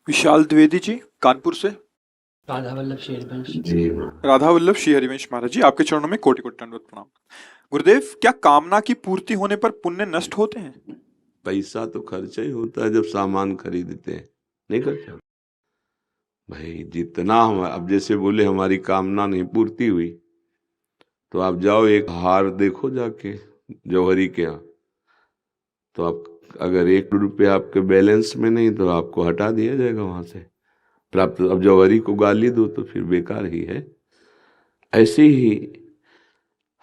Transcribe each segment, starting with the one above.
विशाल द्विवेदी जी कानपुर से। राधा वल्लभ शेरवंश जी। राधा वल्लभ श्री हरिवंश महाराज जी, आपके चरणों में कोटि कोटि दंडवत प्रणाम। गुरुदेव, क्या कामना की पूर्ति होने पर पुण्य नष्ट होते हैं? पैसा तो खर्चा ही होता है जब सामान खरीदते हैं, नहीं खर्चा भाई। जितना हम अब जैसे बोले हमारी कामना नहीं पूर्ति हुई, तो आप जाओ एक हार देखो जाके जौहरी के यहाँ, तो आप अगर 1 रुपया आपके बैलेंस में नहीं तो आपको हटा दिया जाएगा वहां से प्राप्त। अब जौहरी को गाली दो तो फिर बेकार ही है। ऐसे ही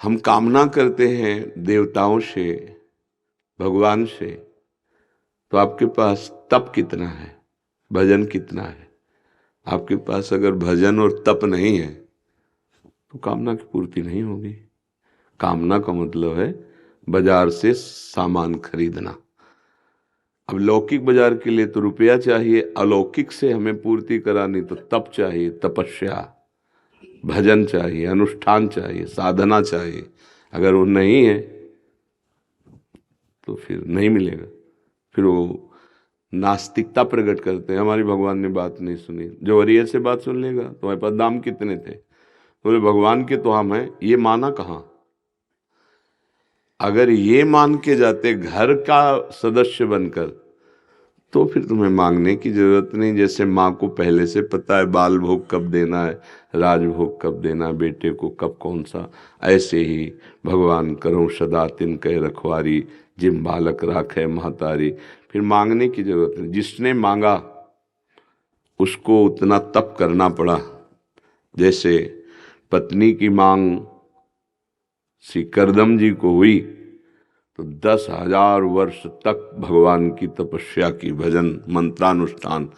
हम कामना करते हैं देवताओं से, भगवान से, तो आपके पास तप कितना है, भजन कितना है? आपके पास अगर भजन और तप नहीं है तो कामना की पूर्ति नहीं होगी। कामना का मतलब है बाजार से सामान खरीदना। अब लौकिक बाजार के लिए तो रुपया चाहिए, अलौकिक से हमें पूर्ति करानी तो तप चाहिए, तपस्या, भजन चाहिए, अनुष्ठान चाहिए, साधना चाहिए। अगर वो नहीं है तो फिर नहीं मिलेगा। फिर वो नास्तिकता प्रकट करते हैं, हमारी भगवान ने बात नहीं सुनी। जो वरिय से बात सुन लेगा, तुम्हारे पास दाम कितने थे? बोले भगवान के तो हम हैं, ये माना कहाँ? अगर ये मान के जाते घर का सदस्य बनकर, तो फिर तुम्हें मांगने की जरूरत नहीं। जैसे माँ को पहले से पता है बाल भोग कब देना है, राजभोग कब देना है, बेटे को कब कौन सा, ऐसे ही भगवान करो सदा तिन कह रखवारी, जिम बालक राखे महतारी। फिर मांगने की जरूरत नहीं। जिसने मांगा उसको उतना तप करना पड़ा। जैसे पत्नी की मांग श्री करदम जी को हुई तो 10,000 वर्ष तक भगवान की तपस्या की, भजन मंत्रानुष्ठान,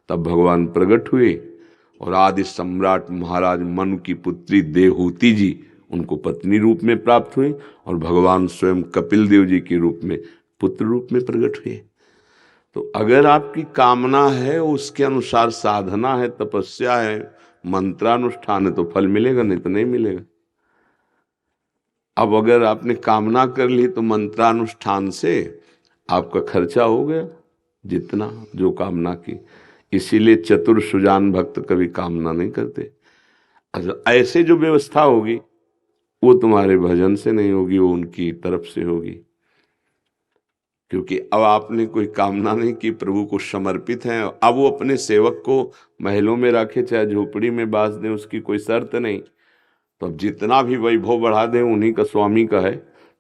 तब भगवान प्रकट हुए। और आदि सम्राट महाराज मनु की पुत्री देवहूति जी उनको पत्नी रूप में प्राप्त हुई, और भगवान स्वयं कपिल देव जी के रूप में पुत्र रूप में प्रकट हुए। तो अगर आपकी कामना है, उसके अनुसार साधना है, तपस्या है, मंत्रानुष्ठान है, तो फल मिलेगा, नहीं तो नहीं मिलेगा। अब अगर आपने कामना कर ली तो मंत्रानुष्ठान से आपका खर्चा हो गया जितना जो कामना की। इसीलिए चतुर सुजान भक्त कभी कामना नहीं करते। अच्छा, ऐसे जो व्यवस्था होगी वो तुम्हारे भजन से नहीं होगी, वो उनकी तरफ से होगी। क्योंकि अब आपने कोई कामना नहीं की, प्रभु को समर्पित हैं। अब वो अपने सेवक को महलों में रखे चाहे झोपड़ी में बांध दें, उसकी कोई शर्त नहीं। तो अब जितना भी वैभव बढ़ा दें उन्हीं का स्वामी का है,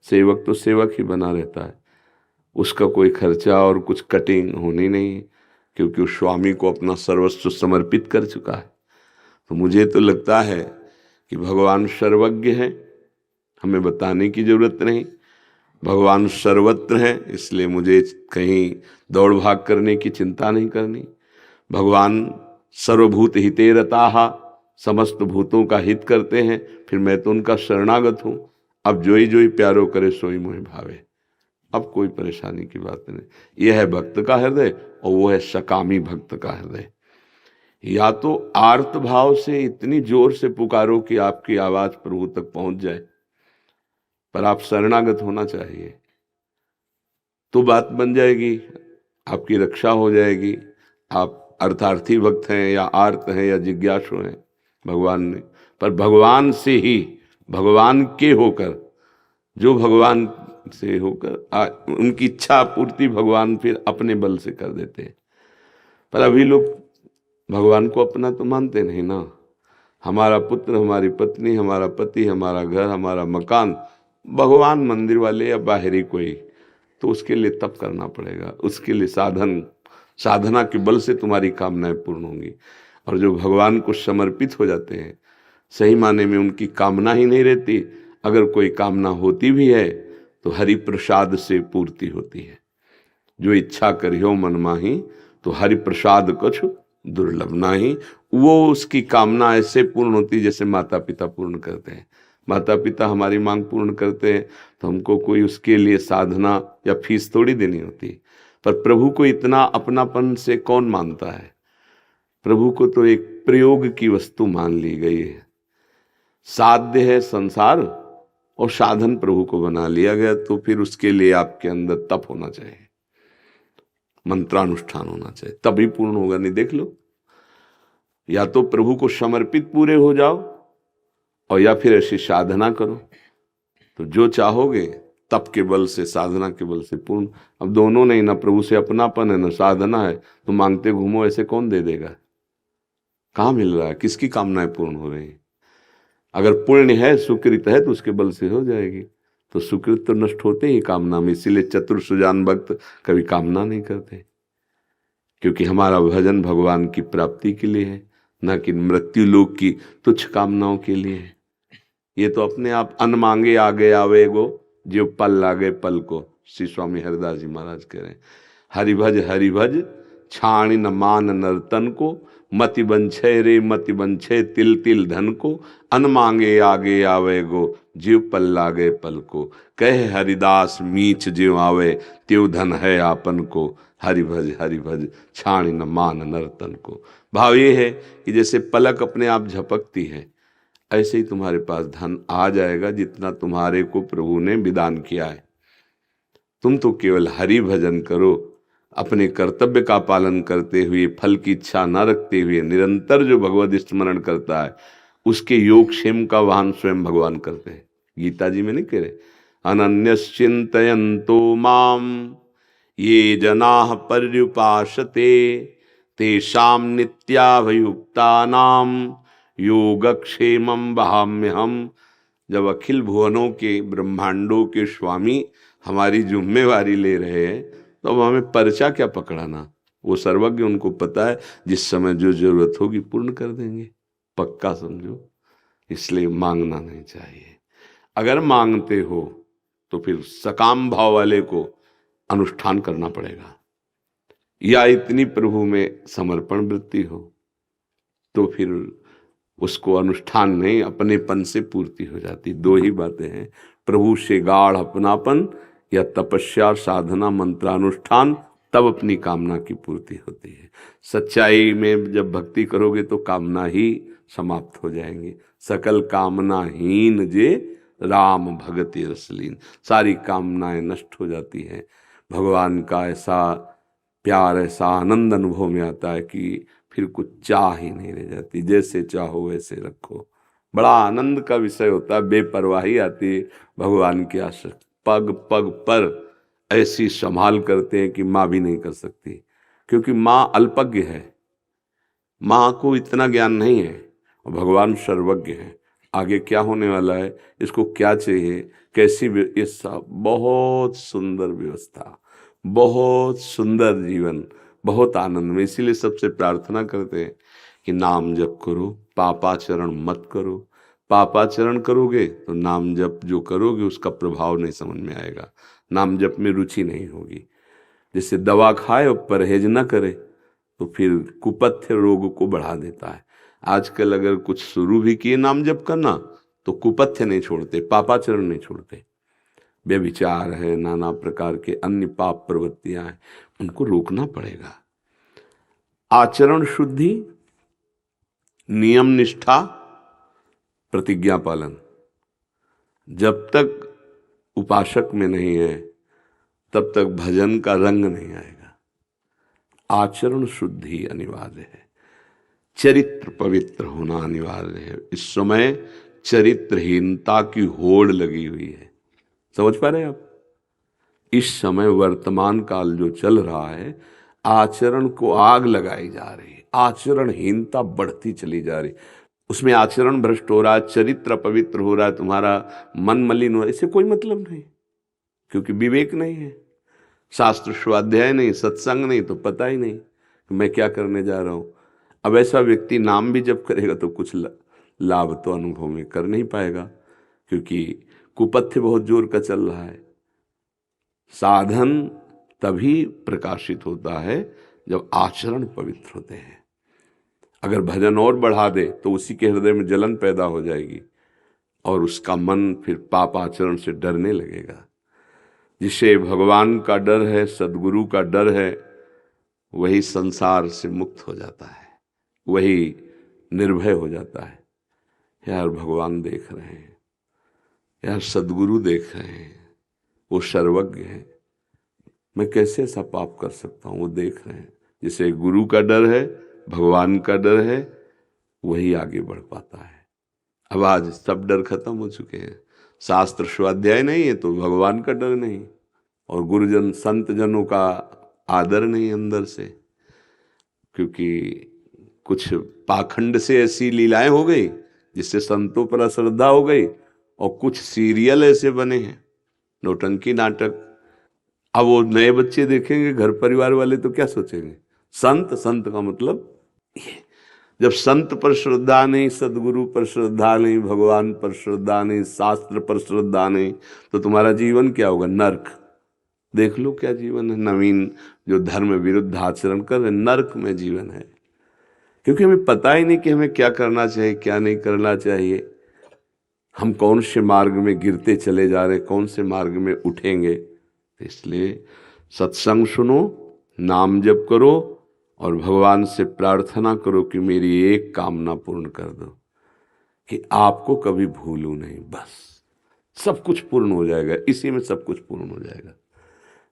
सेवक तो सेवक ही बना रहता है। उसका कोई खर्चा और कुछ कटिंग होनी नहीं, क्योंकि उस स्वामी को अपना सर्वस्व समर्पित कर चुका है। तो मुझे तो लगता है कि भगवान सर्वज्ञ है, हमें बताने की जरूरत नहीं। भगवान सर्वत्र हैं, इसलिए मुझे कहीं दौड़ भाग करने की चिंता नहीं करनी। भगवान सर्वभूत हिते रताहा, समस्त भूतों का हित करते हैं, फिर मैं तो उनका शरणागत हूँ। अब जोई जोई प्यारो करे सोई मोहि भावे। अब कोई परेशानी की बात नहीं। यह है भक्त का हृदय और वो है सकामी भक्त का हृदय। या तो आर्त भाव से इतनी जोर से पुकारो कि आपकी आवाज प्रभु तक पहुंच जाए, पर आप शरणागत होना चाहिए, तो बात बन जाएगी, आपकी रक्षा हो जाएगी। आप अर्थार्थी भक्त हैं या आर्त हैं या जिज्ञासु हैं, भगवान ने, पर भगवान से ही, भगवान के होकर, जो भगवान से होकर उनकी इच्छा पूर्ति भगवान फिर अपने बल से कर देते हैं। पर अभी लोग भगवान को अपना तो मानते नहीं ना। हमारा पुत्र, हमारी पत्नी, हमारा पति, हमारा घर, हमारा मकान, भगवान मंदिर वाले या बाहरी कोई, तो उसके लिए तप करना पड़ेगा, उसके लिए साधना के बल से तुम्हारी कामनाएं पूर्ण होंगी। और जो भगवान को समर्पित हो जाते हैं, सही माने में उनकी कामना ही नहीं रहती। अगर कोई कामना होती भी है तो हरि प्रसाद से पूर्ति होती है। जो इच्छा करियो मन माही, तो हरि प्रसाद कुछ दुर्लभ नाही। वो उसकी कामना ऐसे पूर्ण होती जैसे माता पिता पूर्ण करते हैं। माता पिता हमारी मांग पूर्ण करते हैं तो हमको कोई उसके लिए साधना या फीस थोड़ी देनी होती। पर प्रभु को इतना अपनापन से कौन मानता है? प्रभु को तो एक प्रयोग की वस्तु मान ली गई है। साध्य है संसार और साधन प्रभु को बना लिया गया, तो फिर उसके लिए आपके अंदर तप होना चाहिए। मंत्रानुष्ठान होना चाहिए, तभी पूर्ण होगा। नहीं देख लो, या तो प्रभु को समर्पित पूरे हो जाओ और या फिर ऐसी साधना करो, तो जो चाहोगे तप के बल से, साधना के बल से पूर्ण। अब दोनों नहीं, ना प्रभु से अपनापन है ना साधना है, तो मांगते घूमो, ऐसे कौन दे देगा? कहाँ मिल रहा है? किसकी कामनाएं पूर्ण हो रही है? अगर पुण्य है, सुकृत है, तो उसके बल से हो जाएगी। तो सुकृत तो नष्ट होते ही कामना में, इसीलिए चतुर सुजान भक्त कभी कामना नहीं करते, क्योंकि हमारा भजन भगवान की प्राप्ति के लिए है, न कि मृत्यु लोक की तुच्छ कामनाओं के लिए है। ये तो अपने आप अन मांगे आगे आवे गो, जो पल लागे पल को, श्री स्वामी हरिदास जी महाराज कह रहे हैं। हरि भज छाणी न मान नर्तन को, मति बंछे रे मति बंछे तिल तिल धन को, अन मांगे आगे आवे गो, जीव पल लागे पल को, कहे हरिदास मीच ज्यों आवे, त्यों धन है आपन को, हरि भज छाणी न मान नर्तन को। भाव ये है कि जैसे पलक अपने आप झपकती है, ऐसे ही तुम्हारे पास धन आ जाएगा, जितना तुम्हारे को प्रभु ने विदान किया है। तुम तो केवल हरि भजन करो, अपने कर्तव्य का पालन करते हुए, फल की इच्छा न रखते हुए, निरंतर जो भगवत स्मरण करता है, उसके योगक्षेम का वाहन स्वयं भगवान करते हैं। गीता जी में नहीं कह रहे, अनन्यश्चिन्तयन्तो माम ये जनाः पर्युपासते, तेषां नित्याभियुक्तानां योगक्षेमं वहाम्यहम्। जब अखिल भुवनों के, ब्रह्मांडों के स्वामी हमारी जिम्मेवारी ले रहे हैं, तो अब हमें पर्चा क्या पकड़ाना? वो सर्वज्ञ, उनको पता है जिस समय जो जरूरत होगी पूर्ण कर देंगे, पक्का समझो। इसलिए मांगना नहीं चाहिए। अगर मांगते हो तो फिर सकाम भाव वाले को अनुष्ठान करना पड़ेगा, या इतनी प्रभु में समर्पण वृत्ति हो, तो फिर उसको अनुष्ठान नहीं, अपनेपन से पूर्ति हो जाती। दो ही बातें हैं, प्रभु से गाढ़ अपनापन या तपस्या साधना मंत्रानुष्ठान, तब अपनी कामना की पूर्ति होती है। सच्चाई में जब भक्ति करोगे तो कामना ही समाप्त हो जाएंगी। सकल कामनाहीन जे राम भगति रसलीन, सारी कामनाएं नष्ट हो जाती हैं। भगवान का ऐसा प्यार, ऐसा आनंद अनुभव में आता है कि फिर कुछ चाह ही नहीं रह जाती, जैसे चाहो वैसे रखो। बड़ा आनंद का विषय होता है, बेपरवाही आती है भगवान की आसक्ति। पग पग पर ऐसी संभाल करते हैं कि माँ भी नहीं कर सकती, क्योंकि माँ अल्पज्ञ है, माँ को इतना ज्ञान नहीं है, और भगवान सर्वज्ञ है। आगे क्या होने वाला है, इसको क्या चाहिए, कैसी, ये सब बहुत सुंदर व्यवस्था, बहुत सुंदर जीवन, बहुत आनंद में। इसीलिए सबसे प्रार्थना करते हैं कि नाम जप करो, पापाचरण मत करो। पापाचरण करोगे तो नाम जप जो करोगे उसका प्रभाव नहीं समझ में आएगा, नाम जप में रुचि नहीं होगी। जैसे दवा खाए और परहेज न करे तो फिर कुपथ्य रोग को बढ़ा देता है। आजकल अगर कुछ शुरू भी किए नाम जप करना तो कुपथ्य नहीं छोड़ते, पापाचरण नहीं छोड़ते। व्यभिचार है, नाना प्रकार के अन्य पाप प्रवृत्तियां हैं, उनको रोकना पड़ेगा। आचरण शुद्धि, नियम निष्ठा, प्रतिज्ञा पालन, जब तक उपासक में नहीं है तब तक भजन का रंग नहीं आएगा। आचरण शुद्धि अनिवार्य है, चरित्र पवित्र होना अनिवार्य है। इस समय चरित्रहीनता की होड़ लगी हुई है, समझ पा रहे हैं आप? इस समय वर्तमान काल जो चल रहा है, आचरण को आग लगाई जा रही है, आचरणहीनता बढ़ती चली जा रही, उसमें आचरण भ्रष्ट हो रहा है, चरित्र पवित्र हो रहा है, तुम्हारा मन मलिन हो रहा है। इससे कोई मतलब नहीं, क्योंकि विवेक नहीं है, शास्त्र स्वाध्याय नहीं, सत्संग नहीं, तो पता ही नहीं कि मैं क्या करने जा रहा हूं। अब ऐसा व्यक्ति नाम भी जब करेगा तो कुछ लाभ तो अनुभव में कर नहीं पाएगा, क्योंकि कुपथ्य बहुत जोर का चल रहा है। साधन तभी प्रकाशित होता है जब आचरण पवित्र होते हैं। अगर भजन और बढ़ा दे तो उसी के हृदय में जलन पैदा हो जाएगी और उसका मन फिर पाप आचरण से डरने लगेगा। जिसे भगवान का डर है, सदगुरु का डर है, वही संसार से मुक्त हो जाता है, वही निर्भय हो जाता है। यार भगवान देख रहे हैं, यार सदगुरु देख रहे हैं, वो सर्वज्ञ है, मैं कैसे ऐसा पाप कर सकता हूँ, वो देख रहे हैं। जिसे गुरु का डर है, भगवान का डर है, वही आगे बढ़ पाता है। अब आज सब डर खत्म हो चुके हैं। शास्त्र स्वाध्याय नहीं है तो भगवान का डर नहीं, और गुरुजन संत जनों का आदर नहीं अंदर से, क्योंकि कुछ पाखंड से ऐसी लीलाएं हो गई जिससे संतों पर अश्रद्धा हो गई, और कुछ सीरियल ऐसे बने हैं, नौटंकी नाटक। अब वो नए बच्चे देखेंगे, घर परिवार वाले, तो क्या सोचेंगे? संत, संत का मतलब ये। जब संत पर श्रद्धा नहीं, सदगुरु पर श्रद्धा नहीं, भगवान पर श्रद्धा नहीं, शास्त्र पर श्रद्धा नहीं, तो तुम्हारा जीवन क्या होगा? नर्क। देख लो क्या जीवन है। नवीन जो धर्म विरुद्ध आचरण कर रहे, नर्क में जीवन है। क्योंकि हमें पता ही नहीं कि हमें क्या करना चाहिए, क्या नहीं करना चाहिए। हम कौन से मार्ग में गिरते चले जा रहे, कौन से मार्ग में उठेंगे। इसलिए सत्संग सुनो, नाम जप करो, और भगवान से प्रार्थना करो कि मेरी एक कामना पूर्ण कर दो, कि आपको कभी भूलूं नहीं। बस सब कुछ पूर्ण हो जाएगा, इसी में सब कुछ पूर्ण हो जाएगा।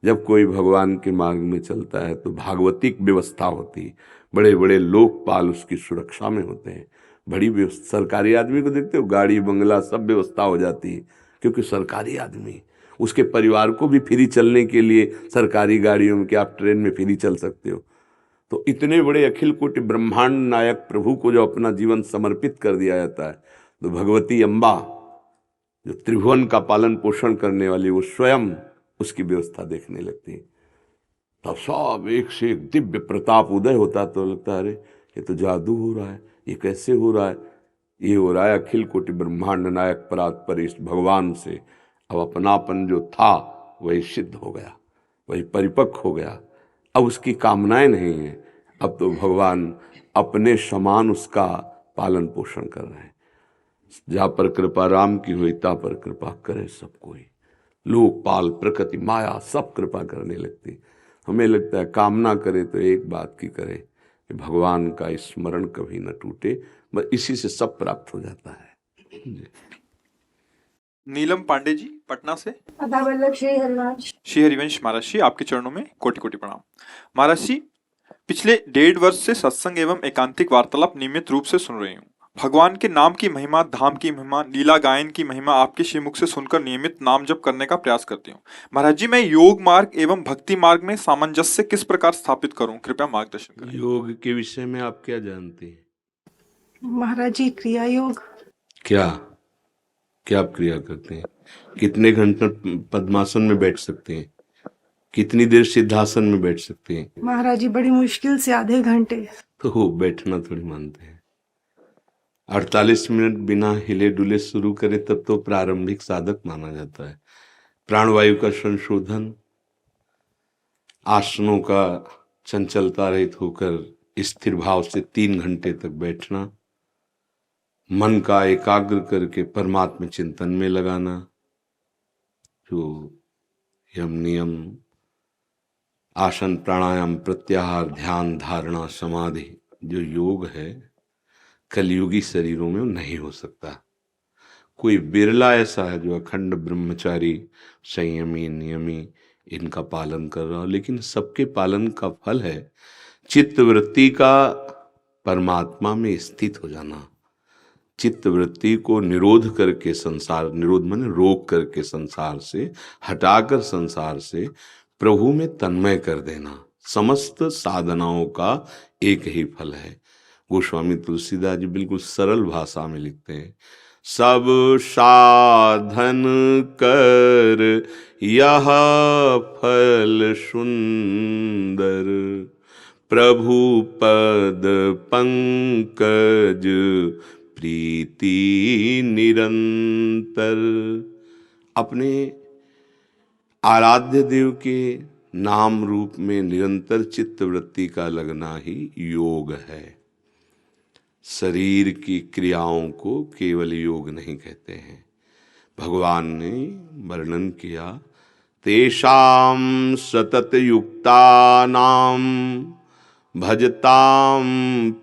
जब कोई भगवान के मार्ग में चलता है तो भागवतिक व्यवस्था होती है, बड़े बड़े लोकपाल उसकी सुरक्षा में होते हैं। बड़ी व्यवस्था, सरकारी आदमी को देखते हो, गाड़ी बंगला सब व्यवस्था हो जाती है, क्योंकि सरकारी आदमी, उसके परिवार को भी फ्री चलने के लिए सरकारी गाड़ियों में, कि आप ट्रेन में फ्री चल सकते हो। तो इतने बड़े अखिल कोटि ब्रह्मांड नायक प्रभु को जो अपना जीवन समर्पित कर दिया जाता है, तो भगवती अम्बा जो त्रिभुवन का पालन पोषण करने वाली, वो स्वयं उसकी व्यवस्था देखने लगती है। तब सब एक से एक दिव्य प्रताप उदय होता, तो लगता है अरे ये तो जादू हो रहा है, ये कैसे हो रहा है? ये हो रहा है अखिल कोटि ब्रह्मांड नायक परात्पर इस भगवान से अब अपनापन जो था वही सिद्ध हो गया, वही परिपक्व हो गया। अब उसकी कामनाएं नहीं है, अब तो भगवान अपने समान उसका पालन पोषण कर रहे हैं। जहाँ पर कृपा राम की हुई, ता पर कृपा करे सब कोई। लोकपाल, प्रकृति, माया सब कृपा करने लगती। हमें लगता है कामना करे तो एक बात की करे कि भगवान का स्मरण कभी न टूटे, बस इसी से सब प्राप्त हो जाता है। जी। नीलम पांडे जी पटना से। राधा वल्लभ श्री हरिवंश। श्री हरिवंश महाराज जी, आपके चरणों में कोटि कोटि प्रणाम। महाराज जी, पिछले 1.5 वर्ष से सत्संग एवं एकांतिक वार्तालाप नियमित रूप से सुन रही हूँ। भगवान के नाम की महिमा, धाम की महिमा, लीला गायन की महिमा आपके श्रीमुख से सुनकर नियमित नाम जप करने का प्रयास करती हूँ। महाराज जी, मैं योग मार्ग एवं भक्ति मार्ग में सामंजस्य किस प्रकार स्थापित करूं, कृपया मार्गदर्शन करें। योग के विषय में आप क्या जानते हैं? महाराज जी, क्रिया योग। क्या क्या आप क्रिया करते हैं? कितने घंटे पद्मासन में बैठ सकते हैं? कितनी देर सिद्धासन में बैठ सकते हैं? महाराज जी, बड़ी मुश्किल से आधे घंटे। तो वो बैठना थोड़ी मानते हैं। 48 मिनट बिना हिले डुले शुरू करे तब तो प्रारंभिक साधक माना जाता है। प्राणवायु का संशोधन, आसनों का चंचलता रहित होकर स्थिर भाव से 3 घंटे तक बैठना, मन का एकाग्र करके परमात्मा चिंतन में लगाना, जो यम नियम, आसन, प्राणायाम, प्रत्याहार, ध्यान, धारणा, समाधि, जो योग है कलयुगी शरीरों में नहीं हो सकता। कोई बिरला ऐसा है जो अखंड ब्रह्मचारी, संयमी, नियमी इनका पालन कर रहा हो, लेकिन सबके पालन का फल है चित्त वृत्ति का परमात्मा में स्थित हो जाना। चित्त वृत्ति को निरोध करके संसार, निरोध माने रोक करके संसार से हटाकर संसार से प्रभु में तन्मय कर देना। समस्त साधनाओं का एक ही फल है। गोस्वामी तुलसीदास जी बिल्कुल सरल भाषा में लिखते हैं, सब साधन कर यह फल सुंदर, प्रभु पद पंकज प्रीति निरंतर। अपने आराध्य देव के नाम रूप में निरंतर चित्त वृत्ति का लगना ही योग है। शरीर की क्रियाओं को केवल योग नहीं कहते हैं। भगवान ने वर्णन किया, तेषां सतत युक्तानां भजतां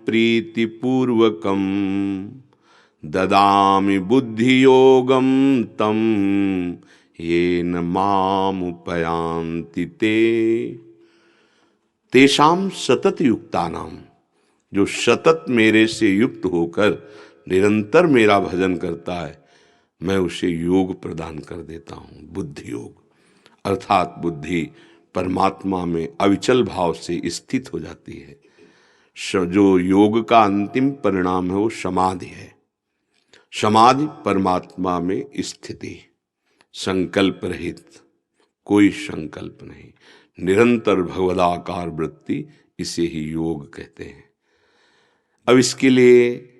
प्रीतिपूर्वकं ददामि बुद्धि योगम तम येन मामुपयान्ति ते तेषाम सतत युक्तानाम, जो सतत मेरे से युक्त होकर निरंतर मेरा भजन करता है, मैं उसे योग प्रदान कर देता हूँ, बुद्धि योग। अर्थात बुद्धि परमात्मा में अविचल भाव से स्थित हो जाती है। जो योग का अंतिम परिणाम है वो समाधि है। समाधि परमात्मा में स्थिति, संकल्प रहित, कोई संकल्प नहीं, निरंतर भगवदाकार वृत्ति, इसे ही योग कहते हैं। अब इसके लिए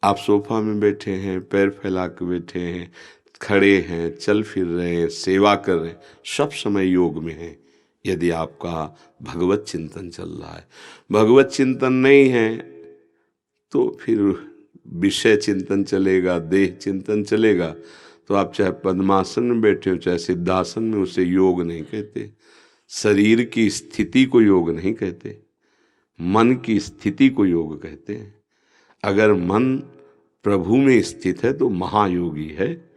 आप सोफा में बैठे हैं, पैर फैला के बैठे हैं, खड़े हैं, चल फिर रहे हैं, सेवा कर रहे हैं, सब समय योग में हैं। यदि आपका भगवत चिंतन चल रहा है, भगवत चिंतन नहीं है तो फिर विषय चिंतन चलेगा, देह चिंतन चलेगा। तो आप चाहे पद्मासन में बैठे हो चाहे सिद्धासन में, उसे योग नहीं कहते। शरीर की स्थिति को योग नहीं कहते, मन की स्थिति को योग कहते हैं। अगर मन प्रभु में स्थित है तो महायोगी है,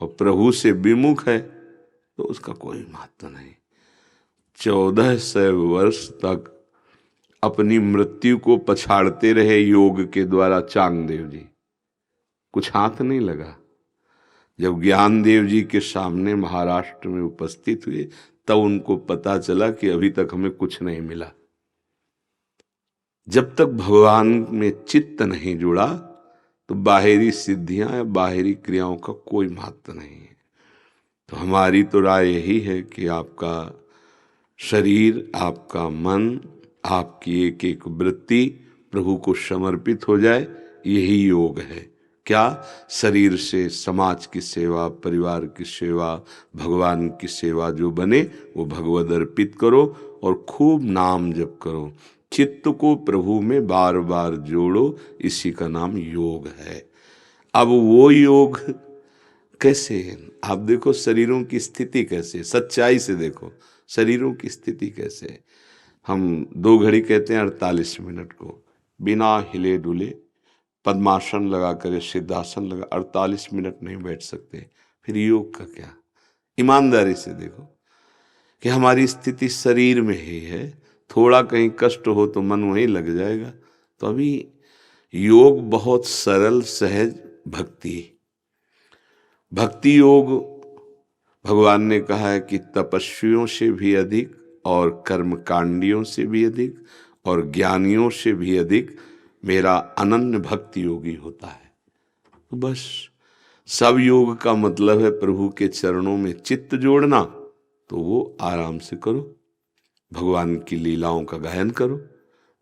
और प्रभु से विमुख है तो उसका कोई महत्व नहीं। 1400 वर्ष तक अपनी मृत्यु को पछाड़ते रहे योग के द्वारा चांगदेव जी, कुछ हाथ नहीं लगा। जब ज्ञानदेव जी के सामने महाराष्ट्र में उपस्थित हुए तब उनको पता चला कि अभी तक हमें कुछ नहीं मिला। जब तक भगवान में चित्त नहीं जुड़ा तो बाहरी सिद्धियां या बाहरी क्रियाओं का कोई महत्व नहीं है। तो हमारी तो राय यही है कि आपका शरीर, आपका मन, आपकी एक एक वृत्ति प्रभु को समर्पित हो जाए, यही योग है। क्या? शरीर से समाज की सेवा, परिवार की सेवा, भगवान की सेवा जो बने वो भगवद अर्पित करो और खूब नाम जप करो। चित्त को प्रभु में बार बार जोड़ो, इसी का नाम योग है। अब वो योग कैसे है? आप देखो शरीरों की स्थिति कैसे, सच्चाई से देखो शरीरों की स्थिति कैसे है। हम 2 घड़ी कहते हैं 48 मिनट को, बिना हिले डुले पद्मासन लगा कर, सिद्धासन लगा 48 मिनट नहीं बैठ सकते, फिर योग का क्या? ईमानदारी से देखो कि हमारी स्थिति शरीर में ही है, थोड़ा कहीं कष्ट हो तो मन वहीं लग जाएगा। तो अभी योग बहुत सरल सहज भक्ति योग भगवान ने कहा है कि तपस्वियों से भी अधिक और कर्मकांडियों से भी अधिक और ज्ञानियों से भी अधिक मेरा अनन्य भक्ति योगी होता है। तो बस सब योग का मतलब है प्रभु के चरणों में चित्त जोड़ना। तो वो आराम से करो, भगवान की लीलाओं का गायन करो,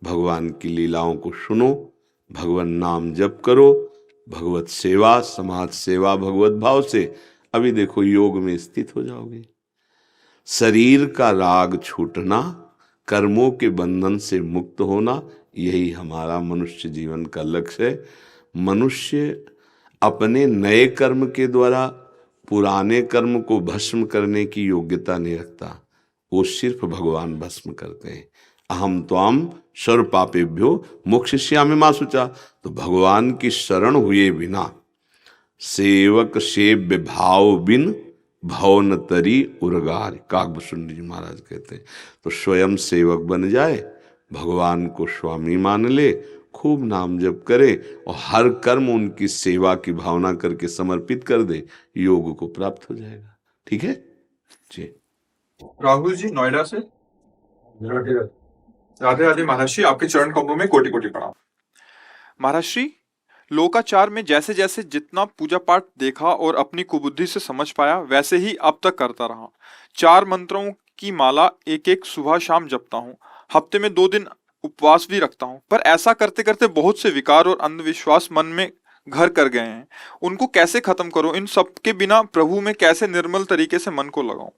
भगवान की लीलाओं को सुनो, भगवान नाम जप करो, भगवत सेवा, समाज सेवा भगवत भाव से। अभी देखो योग में स्थित हो जाओगे। शरीर का राग छूटना, कर्मों के बंधन से मुक्त होना, यही हमारा मनुष्य जीवन का लक्ष्य है। मनुष्य अपने नए कर्म के द्वारा पुराने कर्म को भस्म करने की योग्यता नहीं रखता, वो सिर्फ भगवान भस्म करते हैं। अहम त्वाम सर्व पापेभ्यो मोक्षयिष्यामि मा शुचा। तो भगवान की शरण हुए बिना, सेवक सेव्य भाव बिन भवन तरी उर्गार, काकभूषुंड जी महाराज कहते हैं। तो स्वयं सेवक बन जाए, भगवान को स्वामी मान ले, खूब नाम जप करे और हर कर्म उनकी सेवा की भावना करके समर्पित कर दे, योग को प्राप्त हो जाएगा। ठीक है जी। राहुल जी नोएडा से। राधे राधे महर्षि, आपके चरण कमलों में कोटि कोटि प्रणाम। महर्षि, लोकाचार में जैसे जैसे जितना पूजा पाठ देखा और अपनी कुबुद्धि से समझ पाया वैसे ही अब तक करता रहा। 4 मंत्रों की माला एक एक सुबह शाम जपता हूँ, हफ्ते में 2 दिन उपवास भी रखता हूँ। पर ऐसा करते करते बहुत से विकार और अंधविश्वास मन में घर कर गए हैं। उनको कैसे खत्म करूं? इन सब के बिना प्रभु में कैसे निर्मल तरीके से मन को लगाऊं?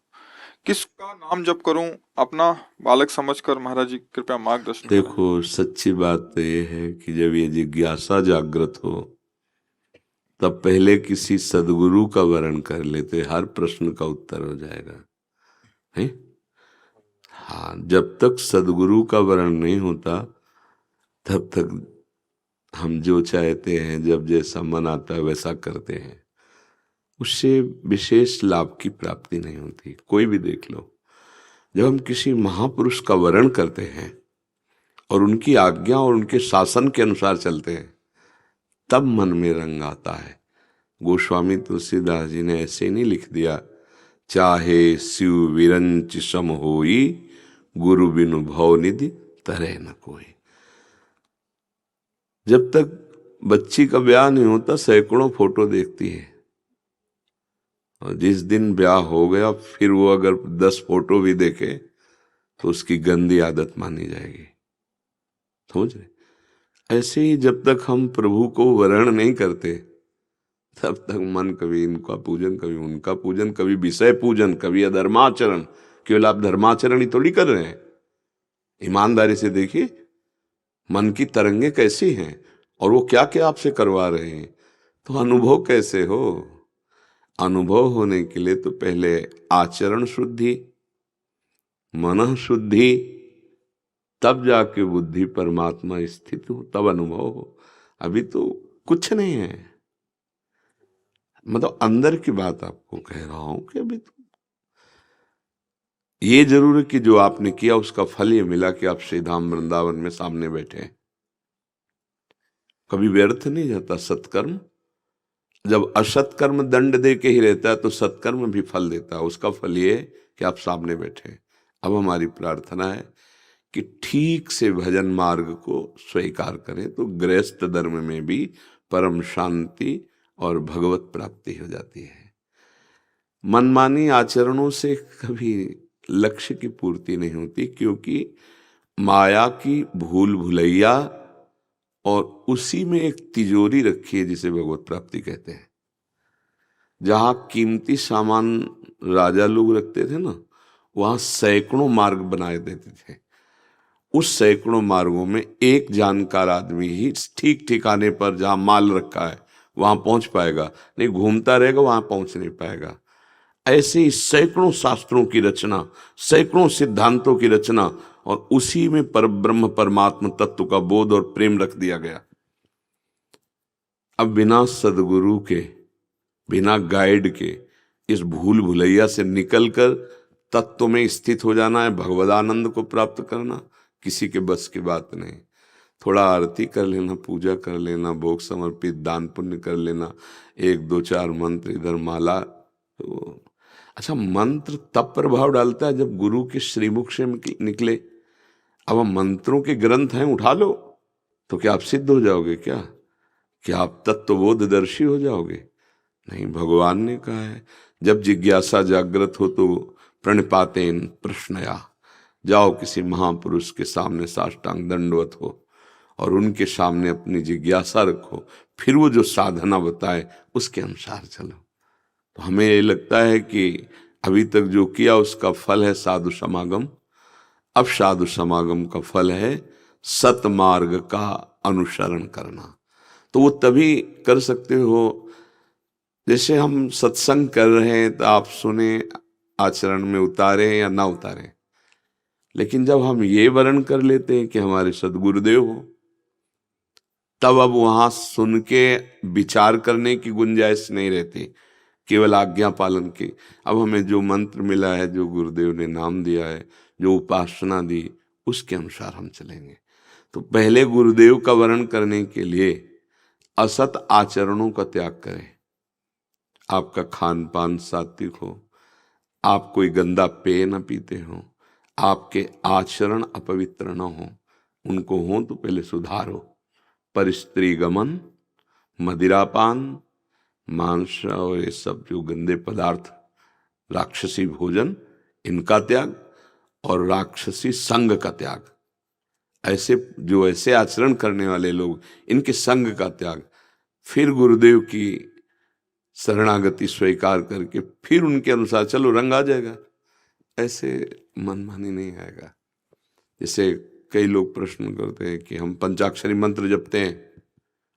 किसका नाम जप करूं? अपना बालक समझकर महाराज जी कृपया मार्गदर्शन। देखो सच्ची बात तो ये है कि जब ये जिज्ञासा जागृत हो तब पहले किसी सदगुरु का वर्ण कर लेते, हर प्रश्न का उत्तर हो जाएगा है। हाँ, जब तक सदगुरु का वर्ण नहीं होता तब तक हम जो चाहते हैं, जब जैसा मन आता है वैसा करते हैं। उससे विशेष लाभ की प्राप्ति नहीं होती। कोई भी देख लो, जब हम किसी महापुरुष का वरण करते हैं और उनकी आज्ञा और उनके शासन के अनुसार चलते हैं, तब मन में रंग आता है। गोस्वामी तुलसीदास जी ने ऐसे नहीं लिख दिया, चाहे शिव विरंच सम होई, गुरु बिनु भव निधि तरह न कोई। जब तक बच्ची का ब्याह नहीं होता सैकड़ों फोटो देखती है, और जिस दिन ब्याह हो गया फिर वो अगर 10 फोटो भी देखे तो उसकी गंदी आदत मानी जाएगी। समझ रहे? ऐसे ही जब तक हम प्रभु को वरण नहीं करते तब तक मन कभी इनका पूजन, कभी उनका पूजन, कभी विषय पूजन, कभी अधर्माचरण। केवल आप धर्माचरण ही थोड़ी कर रहे हैं, ईमानदारी से देखिए मन की तरंगे कैसी हैं और वो क्या क्या आपसे करवा रहे हैं, तो अनुभव कैसे हो। अनुभव होने के लिए तो पहले आचरण शुद्धि, मन शुद्धि, तब जाके बुद्धि परमात्मा स्थित हो, तब अनुभव हो। अभी तो कुछ नहीं है। मतलब अंदर की बात आपको कह रहा हूं कि अभी तो ये जरूर है कि जो आपने किया उसका फल ये मिला कि आप श्री धाम वृंदावन में सामने बैठे हैं। कभी व्यर्थ नहीं जाता सत्कर्म। जब असत्कर्म दंड दे के ही रहता है तो सत्कर्म भी फल देता है। उसका फल ये कि आप सामने बैठे हैं। अब हमारी प्रार्थना है कि ठीक से भजन मार्ग को स्वीकार करें तो गृहस्थ धर्म में भी परम शांति और भगवत प्राप्ति हो जाती है। मनमानी आचरणों से कभी लक्ष्य की पूर्ति नहीं होती, क्योंकि माया की भूल भुलैया और उसी में एक तिजोरी रखी है जिसे भगवत प्राप्ति कहते हैं। जहां कीमती सामान राजा लोग रखते थे ना, वहां सैकड़ों मार्ग बनाए देते थे। उस सैकड़ों मार्गों में एक जानकार आदमी ही ठीक ठिकाने पर जहां माल रखा है वहां पहुंच पाएगा, नहीं घूमता रहेगा वहां पहुंच नहीं पाएगा। ऐसे ही सैकड़ों शास्त्रों की रचना, सैकड़ों सिद्धांतों की रचना, और उसी में परब्रह्म परमात्मा तत्व का बोध और प्रेम रख दिया गया। अब बिना सदगुरु के, बिना गाइड के इस भूल भुलैया से निकलकर तत्व में स्थित हो जाना है, भगवदानंद को प्राप्त करना किसी के बस की बात नहीं। थोड़ा आरती कर लेना, पूजा कर लेना, भोग समर्पित दान पुण्य कर लेना, 1 2 4 मंत्र इधर माला। तो अच्छा, मंत्र तब प्रभाव डालता है जब गुरु के श्रीमुख से निकले। अब हम मंत्रों के ग्रंथ हैं, उठा लो तो क्या आप सिद्ध हो जाओगे? क्या आप तत्वबोधदर्शी हो जाओगे? नहीं, भगवान ने कहा है जब जिज्ञासा जागृत हो तो प्रणिपातेन प्रश्नया, जाओ किसी महापुरुष के सामने साष्टांग दंडवत हो और उनके सामने अपनी जिज्ञासा रखो, फिर वो जो साधना बताए उसके अनुसार चलो। तो हमें ये लगता है कि अभी तक जो किया उसका फल है साधु समागम। अब साधु समागम का फल है सतमार्ग का अनुसरण करना। तो वो तभी कर सकते हो जैसे हम सत्संग कर रहे हैं तो आप सुने, आचरण में उतारें या ना उतारें। लेकिन जब हम ये वर्ण कर लेते हैं कि हमारे सदगुरुदेव हो, तब अब वहां सुन के विचार करने की गुंजाइश नहीं रहती, केवल आज्ञा पालन की। अब हमें जो मंत्र मिला है, जो गुरुदेव ने नाम दिया है, जो उपासना दी, उसके अनुसार हम चलेंगे। तो पहले गुरुदेव का वर्ण करने के लिए असत आचरणों का त्याग करें। आपका खान पान सात्विक हो, आप कोई गंदा पेय न पीते हो, आपके आचरण अपवित्र न हो, उनको हो तो पहले सुधारो। पर स्त्री गमन, मदिरापान, मांस और ये सब जो गंदे पदार्थ, राक्षसी भोजन, इनका त्याग और राक्षसी संग का त्याग। ऐसे आचरण करने वाले लोग, इनके संग का त्याग। फिर गुरुदेव की शरणागति स्वीकार करके फिर उनके अनुसार चलो, रंग आ जाएगा। ऐसे मनमानी नहीं आएगा। जैसे कई लोग प्रश्न करते हैं कि हम पंचाक्षरी मंत्र जपते हैं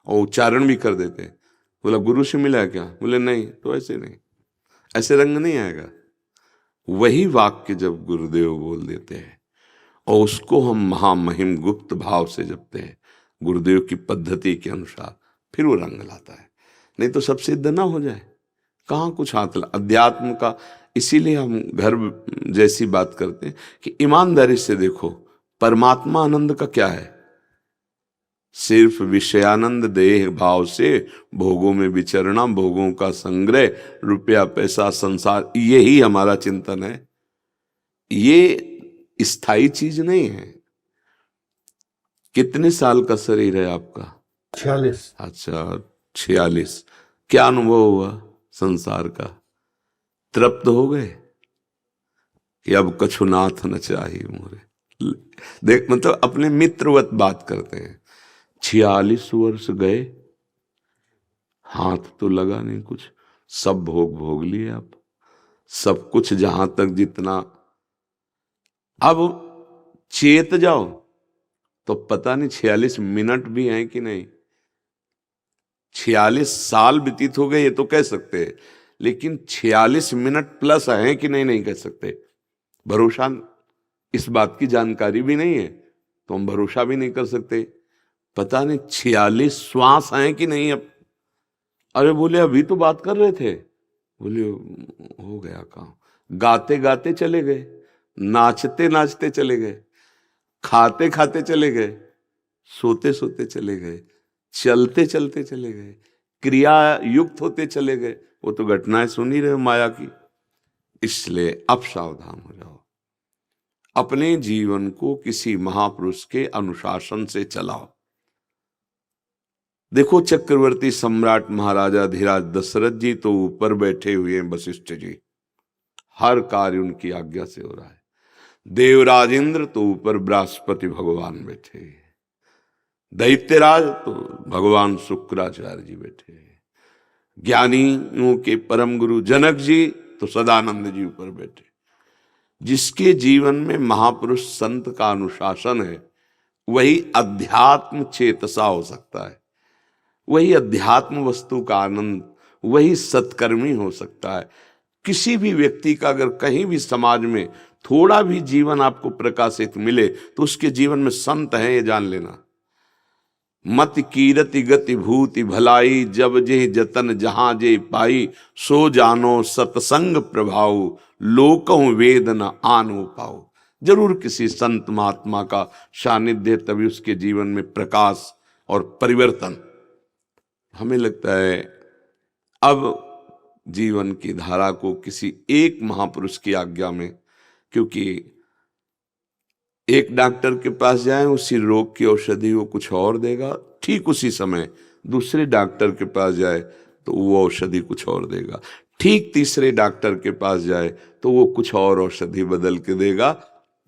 और उच्चारण भी कर देते हैं, बोला गुरु से मिला क्या? बोले नहीं। तो ऐसे नहीं, ऐसे रंग नहीं आएगा। वही वाक्य जब गुरुदेव बोल देते हैं और उसको हम महामहिम गुप्त भाव से जपते हैं गुरुदेव की पद्धति के अनुसार, फिर वो रंग लाता है। नहीं तो सब सिद्ध ना हो जाए। कहाँ कुछ हाथ अध्यात्म का। इसीलिए हम घर जैसी बात करते हैं कि ईमानदारी से देखो परमात्मा आनंद का क्या है। सिर्फ विषयानंद देह भाव से भोगों में विचरना, भोगों का संग्रह, रुपया पैसा संसार, यही हमारा चिंतन है। ये स्थायी चीज नहीं है। कितने साल का शरीर है आपका? 46। अच्छा 46। क्या अनुभव हुआ संसार का? तृप्त हो गए कि अब कछु नाथ न चाहिए मोरे। देख मतलब अपने मित्रवत बात करते हैं। 46 वर्ष गए, हाथ तो लगा नहीं कुछ, सब भोग लिए आप, सब कुछ जहां तक जितना। अब चेत जाओ तो पता नहीं 46 मिनट भी हैं कि नहीं। 46 साल व्यतीत हो गए ये तो कह सकते हैं, लेकिन 46 मिनट प्लस हैं कि नहीं, नहीं कह सकते। भरोसा, इस बात की जानकारी भी नहीं है तो हम भरोसा भी नहीं कर सकते। पता नहीं 46 श्वास हैं कि नहीं। अब अरे बोले अभी तो बात कर रहे थे, बोले हो गया काम। गाते गाते चले गए, नाचते नाचते चले गए, खाते खाते चले गए, सोते सोते चले गए, चलते चलते चले गए, क्रिया युक्त होते चले गए। वो तो घटनाएं सुन ही रहे माया की। इसलिए अब सावधान हो जाओ, अपने जीवन को किसी महापुरुष के अनुशासन से चलाओ। देखो चक्रवर्ती सम्राट महाराजा धीराज दशरथ जी तो ऊपर बैठे हुए हैं, वशिष्ठ जी, हर कार्य उनकी आज्ञा से हो रहा है। देवराजेंद्र तो ऊपर बृहस्पति भगवान बैठे हैं, दैत्यराज तो भगवान शुक्राचार्य जी बैठे हैं, ज्ञानियों के परम गुरु जनक जी तो सदानंद जी ऊपर बैठे। जिसके जीवन में महापुरुष संत का अनुशासन है वही अध्यात्म चेतसा हो सकता है, वही अध्यात्म वस्तु का आनंद, वही सत्कर्मी हो सकता है। किसी भी व्यक्ति का अगर कहीं भी समाज में थोड़ा भी जीवन आपको प्रकाशित मिले तो उसके जीवन में संत है, ये जान लेना। मत कीरति गति भूति भलाई, जब जे जतन जहां जे पाई, सो जानो सतसंग प्रभाव, लोकहु वेद न आनो पाओ। जरूर किसी संत महात्मा का सानिध्य, तभी उसके जीवन में प्रकाश और परिवर्तन। हमें लगता है अब जीवन की धारा को किसी एक महापुरुष की आज्ञा में, क्योंकि एक डॉक्टर के पास जाएं उसी रोग की औषधि वो कुछ और देगा, ठीक उसी समय दूसरे डॉक्टर के पास जाए तो वो औषधि कुछ और देगा, ठीक तीसरे डॉक्टर के पास जाए तो वो कुछ और औषधि बदल के देगा।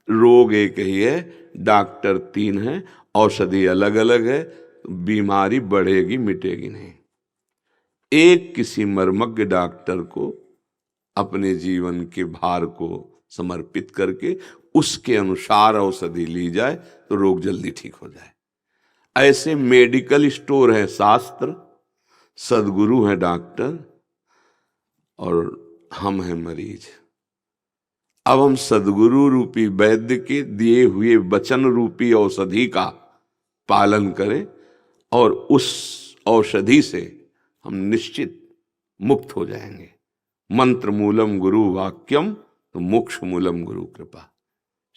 रोग एक ही है, डॉक्टर 3 है, औषधि अलग अलग है, बीमारी बढ़ेगी मिटेगी नहीं। एक किसी मर्मज्ञ डॉक्टर को अपने जीवन के भार को समर्पित करके उसके अनुसार औषधि ली जाए तो रोग जल्दी ठीक हो जाए। ऐसे मेडिकल स्टोर है शास्त्र, सदगुरु है डॉक्टर, और हम हैं मरीज। अब हम सदगुरु रूपी वैद्य के दिए हुए वचन रूपी औषधि का पालन करें और उस औषधि से हम निश्चित मुक्त हो जाएंगे। मंत्र मूलम गुरु वाक्यम तो मोक्ष मूलम गुरु कृपा।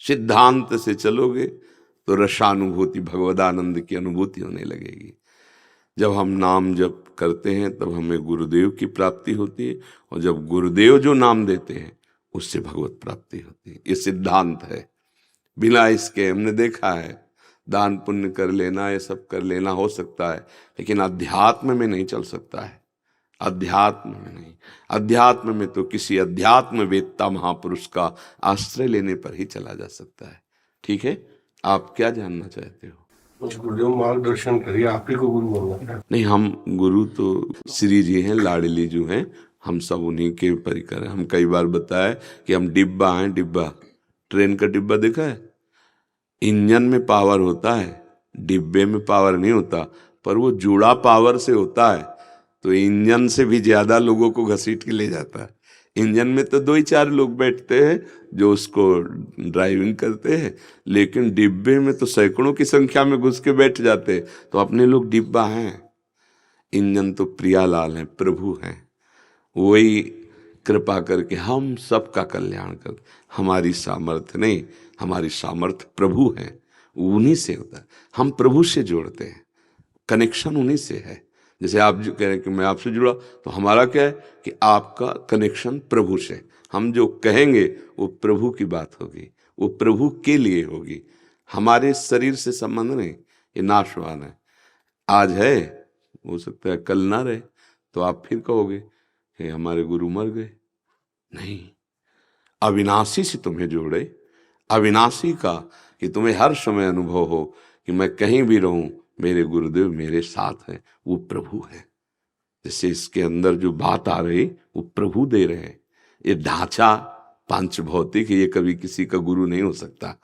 सिद्धांत से चलोगे तो रसानुभूति, भगवदानंद की अनुभूति होने लगेगी। जब हम नाम जप करते हैं तब हमें गुरुदेव की प्राप्ति होती है, और जब गुरुदेव जो नाम देते हैं उससे भगवत प्राप्ति होती है। ये सिद्धांत है। बिना इसके हमने देखा है दान पुण्य कर लेना, ये सब कर लेना हो सकता है, लेकिन अध्यात्म में नहीं चल सकता है। अध्यात्म में नहीं, अध्यात्म में तो किसी अध्यात्म वेत्ता महापुरुष का आश्रय लेने पर ही चला जा सकता है। ठीक है, आप क्या जानना चाहते हो? कुछ गुरुदेव मार्गदर्शन करिए, आप ही को गुरु बनना है। नहीं, हम गुरु तो श्री जी हैं, लाडली जी हैं, हम सब उन्हीं के परिकर हैं। हम कई बार बताया कि हम डिब्बा हैं। डिब्बा, ट्रेन का डिब्बा देखा है? इंजन में पावर होता है, डिब्बे में पावर नहीं होता, पर वो जुड़ा पावर से होता है तो इंजन से भी ज्यादा लोगों को घसीट के ले जाता है। इंजन में तो 2 ही 4 लोग बैठते हैं जो उसको ड्राइविंग करते हैं, लेकिन डिब्बे में तो सैकड़ों की संख्या में घुस के बैठ जाते हैं। तो अपने लोग डिब्बा हैं, इंजन तो प्रियालाल हैं, प्रभु हैं। वही कृपा करके हम सबका कल्याण कर। हमारी सामर्थ्य नहीं, हमारी सामर्थ्य प्रभु है, उन्हीं से होता है। हम प्रभु से जोड़ते हैं, कनेक्शन उन्हीं से है। जैसे आप जो कह रहे हैं कि मैं आपसे जुड़ा, तो हमारा क्या है कि आपका कनेक्शन प्रभु से। हम जो कहेंगे वो प्रभु की बात होगी, वो प्रभु के लिए होगी। हमारे शरीर से संबंध नहीं, ये नाशवान है। आज है, हो सकता है कल ना रहे, तो आप फिर कहोगे कि हमारे गुरु मर गए। नहीं, अविनाशी से तुम्हें जोड़े, अविनाशी का कि तुम्हें हर समय अनुभव हो कि मैं कहीं भी रहूं मेरे गुरुदेव मेरे साथ हैं, वो प्रभु है। जैसे इसके अंदर जो बात आ रही वो प्रभु दे रहे हैं। ये ढांचा पांच भौतिक, ये कभी किसी का गुरु नहीं हो सकता।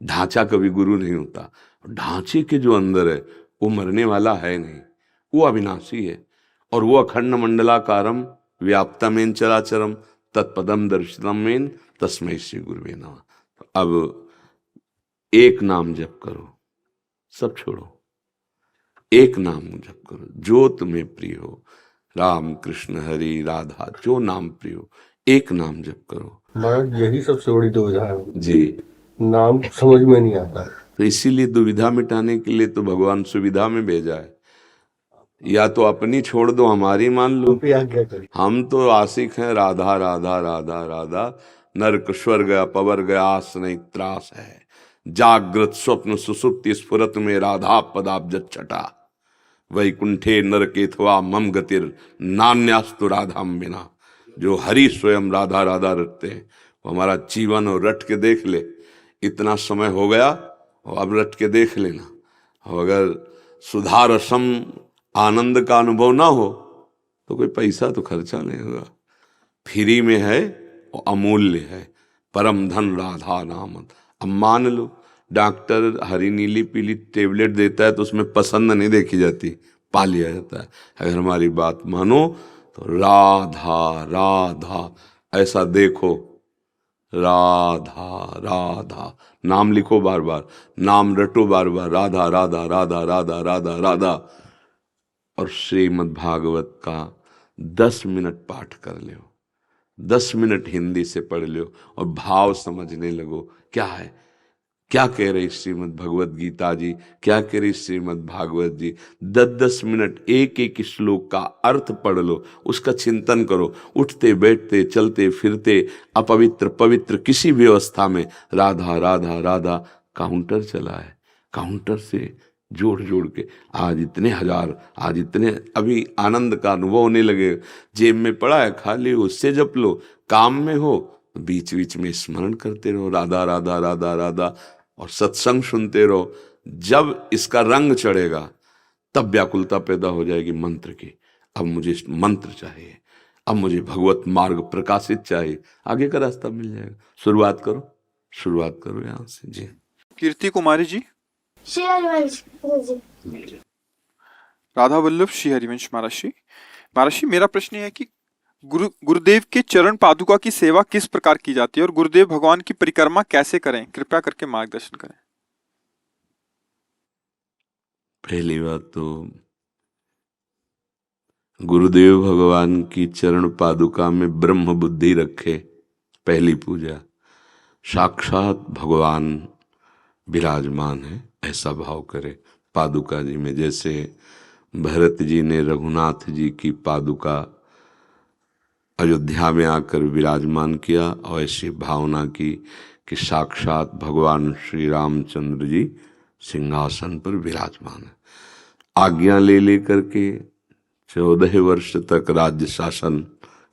ढांचा कभी गुरु नहीं होता। ढांचे के जो अंदर है वो मरने वाला है नहीं, वो अविनाशी है। और वो अखंड मंडलाकारम व्याप्तमेन चराचरम तत्पदम दर्शनमेन तस्मै श्री गुरुवे नमः। अब एक नाम जप करो, सब छोड़ो, एक नाम जप करो जो तुम्हें प्रिय हो। राम कृष्ण हरि राधा, जो नाम प्रिय हो, एक नाम जप करो। महाराज यही सबसे बड़ी दुविधा है जी, नाम समझ में नहीं आता है। तो इसीलिए दुविधा मिटाने के लिए तो भगवान सुविधा में भेजा है। या तो अपनी छोड़ दो, हमारी मान लो। तो क्या क्या करें? हम तो आशिक हैं राधा राधा राधा राधा। नरक स्वर्ग अपवर गया आस नहीं त्रास है। जागृत स्वप्न सुसुप्ति स्फुरत में राधा पदाब्ज छटा। वैकुंठे नरकेथवा मम गतिर नान्यास्तु राधाम बिना। जो हरि स्वयं राधा राधा रटते हैं वो हमारा जीवन और रट के देख ले। इतना समय हो गया और अब रट के देख लेना। और अगर सुधारसम आनंद का अनुभव ना हो तो कोई पैसा तो खर्चा नहीं होगा। फ्री में है और अमूल्य है, परम धन राधा नाम। अब मान लो डॉक्टर हरी नीली पीली टेबलेट देता है तो उसमें पसंद नहीं देखी जाती, पा लिया जाता है। अगर हमारी बात मानो तो राधा राधा ऐसा देखो, राधा राधा नाम लिखो बार बार, नाम रटो बार बार, राधा राधा राधा राधा राधा राधा। और श्रीमद् भागवत का 10 मिनट पाठ कर लो, 10 मिनट हिंदी से पढ़ लो और भाव समझने लगो। क्या है, क्या कह रही श्रीमद् भगवत गीता जी, क्या कह रही श्रीमद् भागवत जी। 10-10 मिनट एक एक श्लोक का अर्थ पढ़ लो, उसका चिंतन करो। उठते बैठते चलते फिरते अपवित्र पवित्र किसी भी अवस्था में राधा राधा राधा काउंटर चला है। काउंटर से जोड़ जोड़ के आज इतने हजार, आज इतने, अभी आनंद का अनुभव होने लगे। जेब में पड़ा है खाली, उससे जप लो। काम में हो बीच बीच में स्मरण करते रहो राधा राधा राधा राधा, और सत्संग सुनते रहो। जब इसका रंग चढ़ेगा तब व्याकुलता पैदा हो जाएगी मंत्र की। अब मुझे मंत्र चाहिए, अब मुझे भगवत मार्ग प्रकाशित चाहिए, आगे का रास्ता मिल जाएगा। शुरुआत करो, शुरुआत करो यहाँ से। जी कीर्ति कुमारी जी, श्री हरिवंश जी। राधा वल्लभ श्री हरिवंश महाराज जी, मेरा प्रश्न है कि गुरुदेव के चरण पादुका की सेवा किस प्रकार की जाती है और गुरुदेव भगवान की परिक्रमा कैसे करें, कृपया करके मार्गदर्शन करें। पहली बात तो गुरुदेव भगवान की चरण पादुका में ब्रह्म बुद्धि रखे, पहली पूजा। साक्षात भगवान विराजमान है ऐसा भाव करे पादुका जी में। जैसे भरत जी ने रघुनाथ जी की पादुका अयोध्या में आकर विराजमान किया, और ऐसी भावना की कि साक्षात भगवान श्री रामचंद्र जी सिंहासन पर विराजमान है। आज्ञा ले लेकर के 14 वर्ष तक राज्य शासन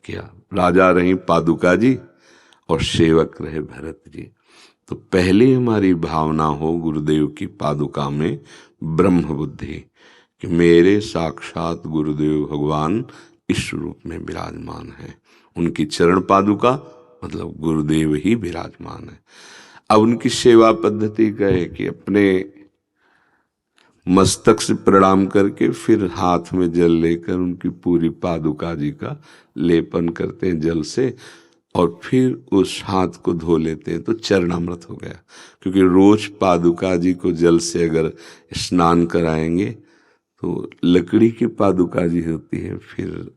किया। राजा रही पादुका जी और सेवक रहे भरत जी। तो पहले हमारी भावना हो गुरुदेव की पादुका में ब्रह्म बुद्धि कि मेरे साक्षात गुरुदेव भगवान इस रूप में विराजमान है। उनकी चरण पादुका मतलब गुरुदेव ही विराजमान है। अब उनकी सेवा पद्धति क्या है कि अपने मस्तक से प्रणाम करके फिर हाथ में जल लेकर उनकी पूरी पादुका जी का लेपन करते हैं जल से, और फिर उस हाथ को धो लेते हैं तो चरणामृत हो गया। क्योंकि रोज पादुका जी को जल से अगर स्नान कराएंगे तो लकड़ी की पादुका जी होती है, फिर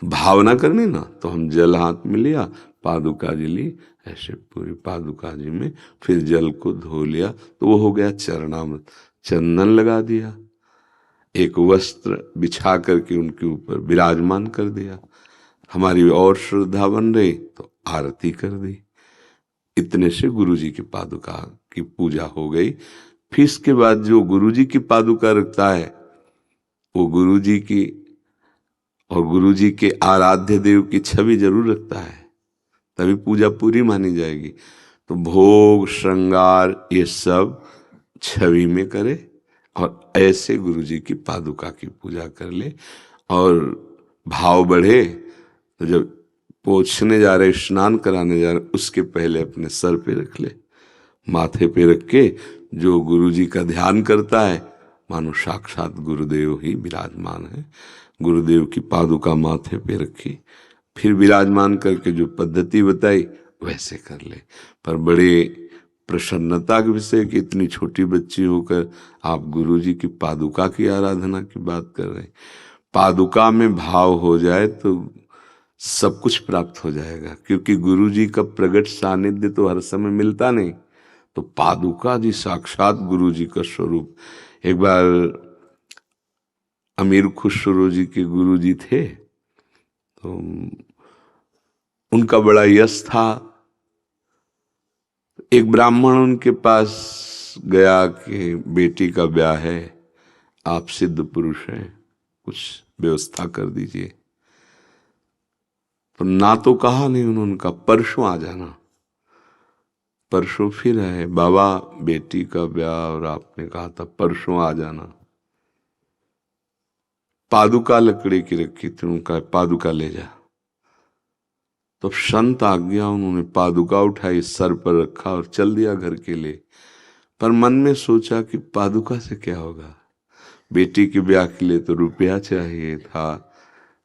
भावना करनी ना, तो हम जल हाथ में लिया, पादुका जी ली, ऐसे पूरी पादुका जी में फिर जल को धो लिया, तो वो हो गया चरणामृत। चंदन लगा दिया, एक वस्त्र बिछा करके उनके ऊपर विराजमान कर दिया, हमारी और श्रद्धा बन रही तो आरती कर दी। इतने से गुरु जी की पादुका की पूजा हो गई। फिर इसके बाद जो गुरु जी की पादुका रखता है वो गुरु जी की और गुरु जी के आराध्य देव की छवि जरूर रखता है, तभी पूजा पूरी मानी जाएगी। तो भोग श्रृंगार ये सब छवि में करे और ऐसे गुरु जी की पादुका की पूजा कर ले। और भाव बढ़े तो जब पोछने जा रहे, स्नान कराने जा रहे, उसके पहले अपने सर पे रख ले, माथे पे रख के जो गुरु जी का ध्यान करता है मानो साक्षात गुरुदेव ही विराजमान है। गुरुदेव की पादुका माथे पे रखी, फिर विराजमान करके जो पद्धति बताई वैसे कर ले। पर बड़े प्रसन्नता के विषय कि इतनी छोटी बच्ची होकर आप गुरु जी की पादुका की आराधना की बात कर रहे हैं। पादुका में भाव हो जाए तो सब कुछ प्राप्त हो जाएगा, क्योंकि गुरु जी का प्रगट सानिध्य तो हर समय मिलता नहीं, तो पादुका जी साक्षात गुरु जी का स्वरूप। एक बार अमीर खुसरो जी के गुरु जी थे, तो उनका बड़ा यश था। एक ब्राह्मण उनके पास गया कि बेटी का ब्याह है, आप सिद्ध पुरुष हैं, कुछ व्यवस्था कर दीजिए। तो ना तो कहा नहीं उन्होंने, कहा परसों आ जाना। परसों फिर है, बाबा बेटी का ब्याह और आपने कहा था परसों आ जाना। पादुका लकड़ी की रखी थी, उनका पादुका ले जा। तो संत आ गया, उन्होंने पादुका उठाई, सर पर रखा और चल दिया घर के लिए। पर मन में सोचा कि पादुका से क्या होगा, बेटी के ब्याह के लिए तो रुपया चाहिए था,